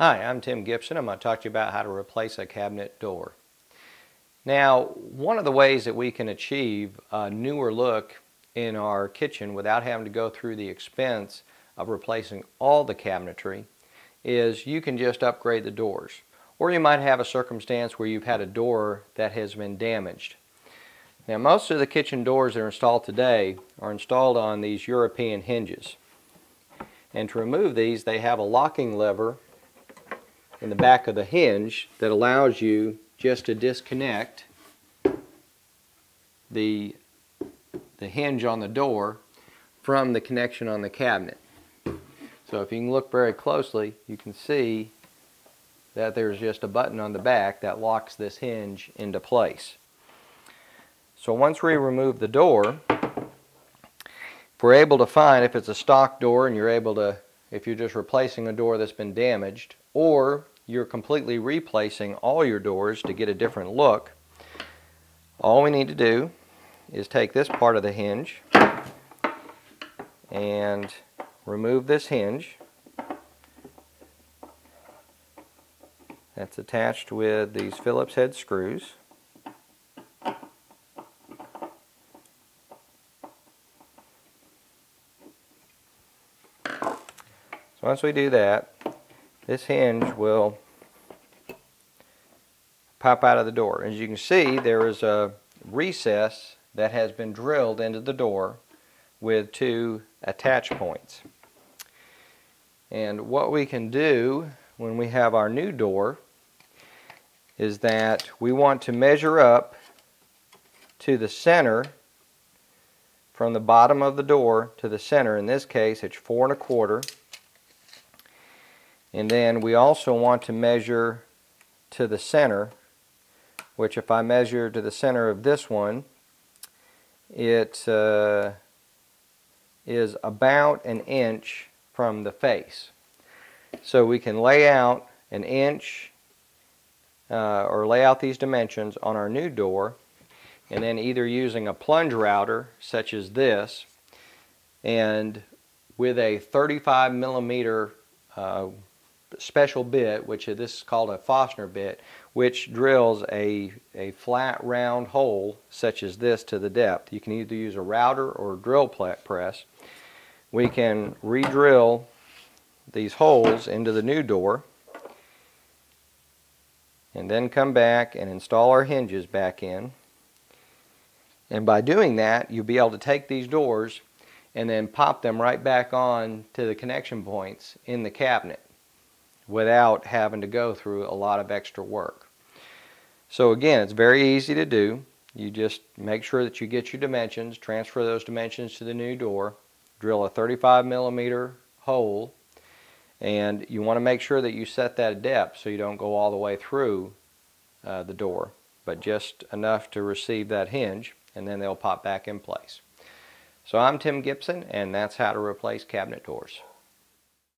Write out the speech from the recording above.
Hi, I'm Tim Gibson. I'm going to talk to you about how to replace a cabinet door. Now, one of the ways that we can achieve a newer look in our kitchen without having to go through the expense of replacing all the cabinetry is you can just upgrade the doors. Or you might have a circumstance where you've had a door that has been damaged. Now, most of the kitchen doors that are installed today are installed on these European hinges. And to remove these, they have a locking lever in the back of the hinge that allows you just to disconnect the hinge on the door from the connection on the cabinet. So if you can look very closely, you can see that there's just a button on the back that locks this hinge into place. So once we remove the door, if we're able to find if it's a stock door and you're able to, if you're just replacing a door that's been damaged, or you're completely replacing all your doors to get a different look, all we need to do is take this part of the hinge and remove this hinge that's attached with these Phillips head screws. So once we do that, this hinge will pop out of the door. As you can see, there is a recess that has been drilled into the door with two attach points. And what we can do when we have our new door is that we want to measure up to the center from the bottom of the door to the center. In this case, it's 4 1/4. And then we also want to measure to the center, which if I measure to the center of this one, it is about 1 inch from the face. So we can lay out 1 inch or lay out these dimensions on our new door, and then either using a plunge router such as this and with a 35 millimeter special bit, which this is called a Forstner bit, which drills a flat round hole such as this to the depth. You can either use a router or a drill press. We can re-drill these holes into the new door and then come back and install our hinges back in. And by doing that, you'll be able to take these doors and then pop them right back on to the connection points in the cabinet without having to go through a lot of extra work. So again, it's very easy to do. You just make sure that you get your dimensions, transfer those dimensions to the new door, drill a 35 millimeter hole, and you want to make sure that you set that depth so you don't go all the way through the door, but just enough to receive that hinge, and then they'll pop back in place. So I'm Tim Gibson, and that's how to replace cabinet doors.